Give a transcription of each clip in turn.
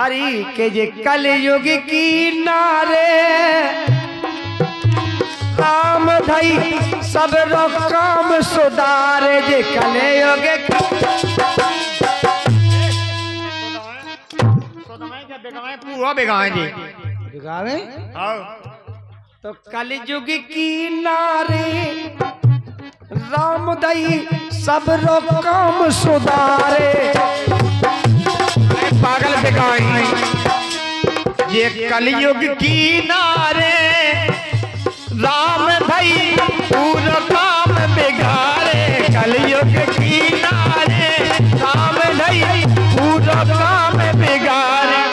अरे के जे कलयुग की नारे राम धई सब रो काम सुधारे जे कलयुग पूरा बेगाए जी बिगाड़े तो कलयुग की नारी राम दई सब रो काम सुधारे पागल बेगाए ये कलयुग की नारे राम भाई पूरा काम बिगाड़े कलयुग की नारे राम भाई पूरा काम बिगाड़े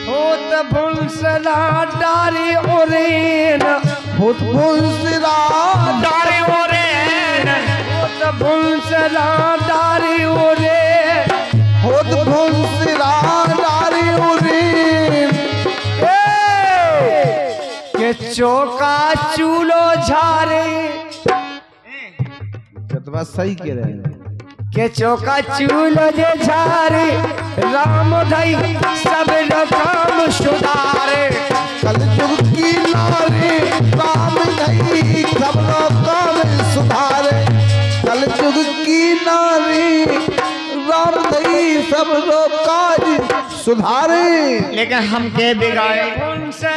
होत भुंसला डारी ओरेन होत भुंसला डारे ओरेन होत भुंसला डारी ओरे होत भुंसला डारी ओरेन के चौका चूलो झारे जतवा सही कह रहे हैं के चौका चूलो जे झारे राम धई सब काम सुधारे कलयुग की नारी राम धई सब काम सुधारे कलयुग की नारी राम धई सब काज सुधारे लेकिन हम के बिगाड़े उनसे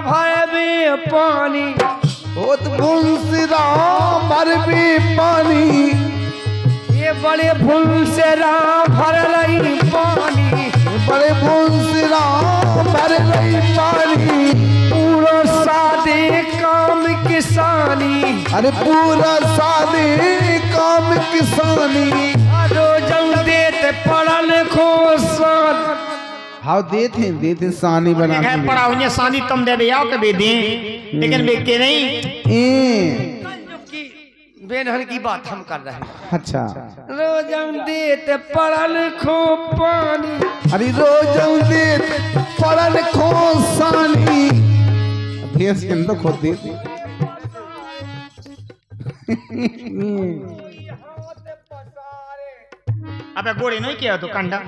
भय भी पानी होत भुंसला भर भी पानी ये बड़े भूल से राम भर रही पानी बड़े भुंसला भर रही पानी पूरा सादे काम किसानी अरे पूरा सादे काम किसानी रोजन देते पढ़न खोसान हाँ देते सानी बना के पड़ा उन्हें सानी तुम दे दिया कभी दे लेकिन वे के नहीं बेनहर की बात हम कर रहे हैं अच्छा रोजन देते पढ़न खो पानी अरे रोज देते पड़न खो सानी भैंस के अंदर खोद देते अबे गोड़ी नहीं किया तो कंडा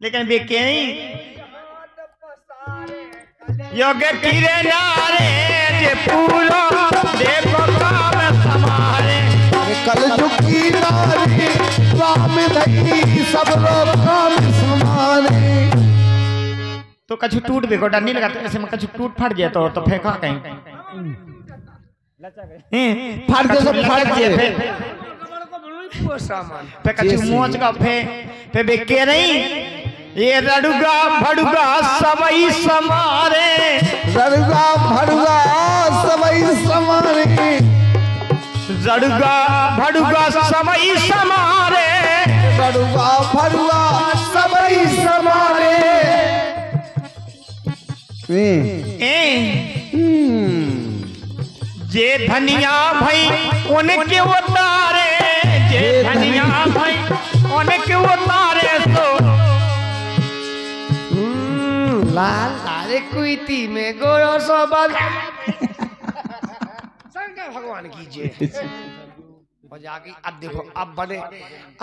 लेकिन वे के नहीं योग कीरे नारे जे पूरा देखो काम समारे कलयुग की नारी राम धई सब लोग काम समारे तो कछु टूट भी को डर नहीं लगा तो ऐसे में कछु टूट फट गया तो फेंका कहीं फट गया सब फट गया पे कछु मोच का फे बेके नहीं ये रड़ुगा भड़ुगा सबई समारे रड़ुगा भड़ुगा सबई समारे रड़ुगा भड़ुगा सबई समारे रड़ुगा भड़ुगा सबई समारे जे धनिया भाई उनके उतारे जे धनिया भाई उनके उतारे तो लाल लारे कुईती में गोरो सोबल शंकर भगवान कीजिए और जाके अब देखो अब बने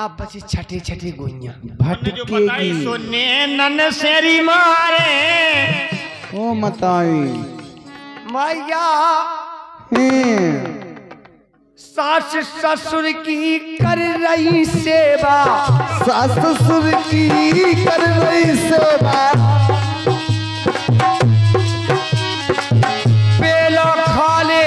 अब बची छठी छठी गुइयां भटकेगी सुने नन सेरी मारे ओ मताई मैया सास ससुर की कर रही सेवा सास ससुर की कर रही सेवा पेलो खा ले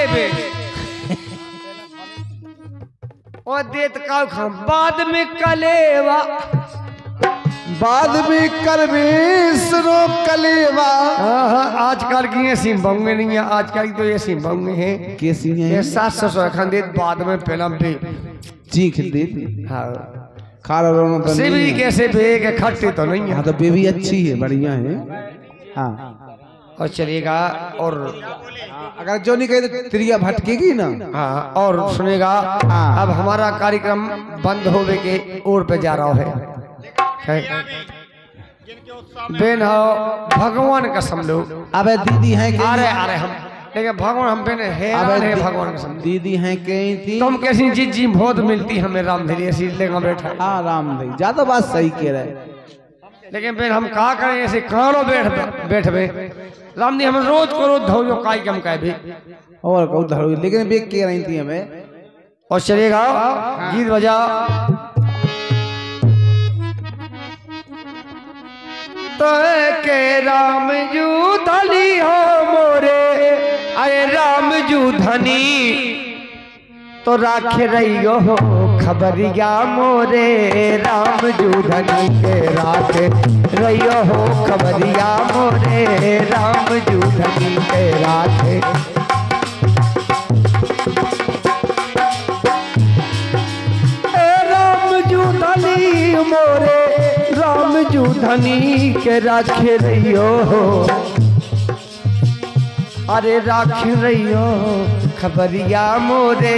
और देत का बाद में कलेवा बाद में करवे सुनो कलेवा आजकल की ये सिंबंगे नहीं है आजकल तो ये सिंबंगे हैं कैसी ये है सास ससुर खान बाद में पहला पे चीख दे हाँ खा रोना तो सिवरी नहीं है। कैसे बेग खट्टी तो नहीं है हाँ तो बेबी अच्छी है बढ़िया है हाँ और चलेगा और अगर जो नहीं कहे तो त्रिया भटकेगी ना हाँ और सुनेगा हाँ। अब हमारा कार्यक्रम बंद होने के ओर पे जा रहा है बेन हो भगवान कसम लो अबे दीदी है आ रहे हम लेकिन भगवान हम पे ने हैरान है भगवान के सामने। दीदी हैं कहीं थी तुम कैसी चीज जी बहुत मिलती हमें रामधरी ऐसी लेकर बैठा। हाँ राम भाई ज्यादा बात सही कह रहे। लेकिन फिर हम कहा करें ऐसे कानो बैठ राम जी हम रोज को रोज धो जो काई कम का भी और कहूँ धड़ो लेकिन बेग कह रही थी हमें। और चलेगा गीत बजा तो के राम जू धनी हो मोरे अरे राम जू धनी तो राखे रहियो हो खबरिया मोरे राम जू धनी के राखे रहियो हो खबरिया मोरे राम जू धनी के राखे। मोरे राम जू धनी के राखे रहियो अरे राखे रहियो खबरिया मोरे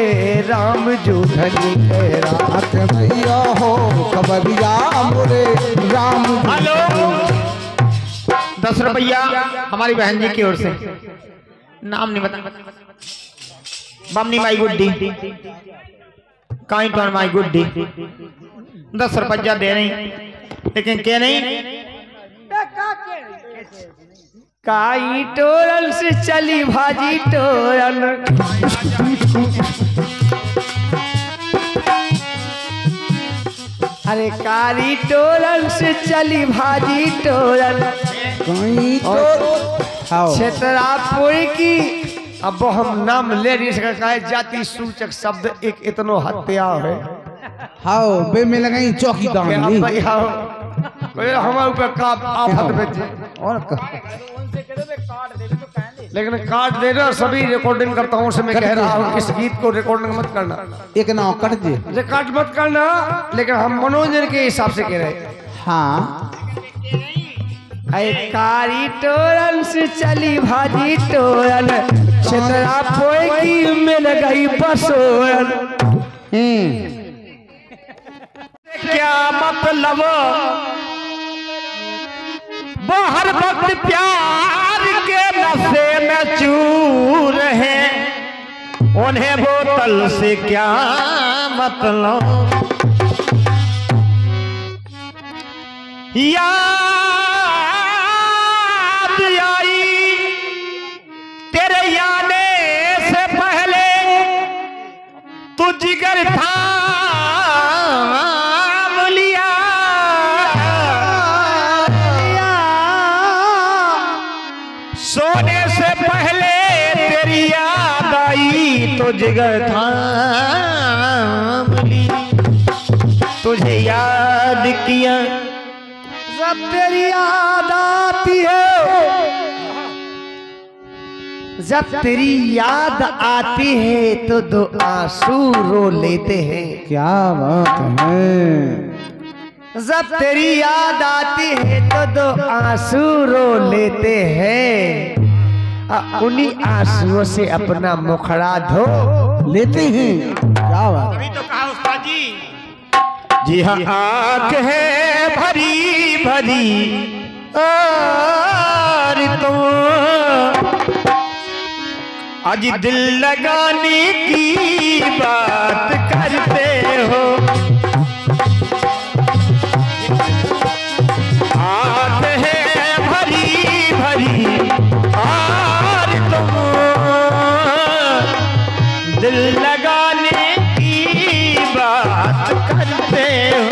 राम जू धनी के राखे रहियो हो खबरिया मोरे राम। हेलो 10 रुपया हमारी बहन जी की ओर से। नाम नहीं बता। बमनी माई गुड्डी काइंट ऑन माई गुड्डी 10 रुपया दे रही लेकिन क्या नहीं काई टोरल से चली भाजी टोरल अरे कारी टोरल से चली भाजी टोरल क्षेत्रापुर की। अब हम नाम ले नहीं सकते जाति सूचक शब्द एक इतनो हत्या है। हाँ बे में लगाई चौकी दान हमारे ऊपर का आफत बेचे और लेकिन काट देना सभी रिकॉर्डिंग करता हूँ मैं कह रहा हूँ इस गीत को रिकॉर्डिंग मत करना। एक ना कट दे रिकॉर्ड मत करना लेकिन हम मनोरंजन के हिसाब से कह रहे। हाँ कारी टोरन से चली भाजी टोरन क्षेत्रापुर की मिल गई बसोरन। क्या मतलब वो हर वक्त प्यार के नशे में चूर है उन्हें बोतल से क्या मतलब। याद आई तेरे आने से पहले तू जिगर था सोने से पहले तेरी याद आई तो जिगर था तुझे याद किया जब तेरी याद आती है जब तेरी याद आती है तो दो आंसू रो लेते हैं। क्या बात है। जब तेरी याद आती है तो दो आंसू रो लेते हैं उन्हीं आंसुओं से अपना मुखड़ा धो लेते हैं। क्या बात। अभी तो कहा उस्ताद जी हाँ आंख है भरी भरी और तुम आज दिल लगाने की बात करते हो। आंख है भरी भरी और तुम दिल लगाने की बात करते हो।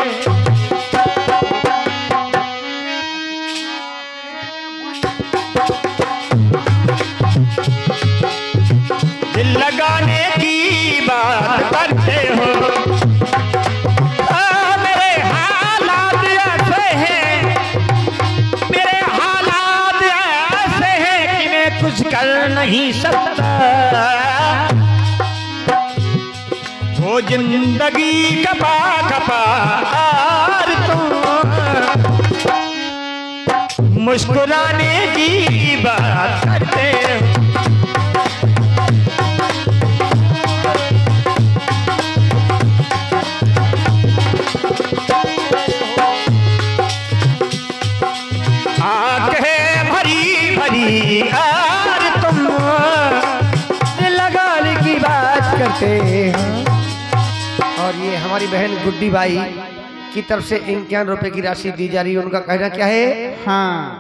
दिल लगाने की बात करते हो। मेरे हालात ऐसे हैं मेरे हालात ऐसे हैं कि मैं कुछ कर नहीं सकता। वो जिंदगी कपा कपा और तुम मुस्कुराने की बात करते हो। आंख है भरी भरी और तुम हमारी बहन गुड्डी बाई की तरफ से 51 रुपए की राशि दी जा रही है। उनका कहना क्या है? हाँ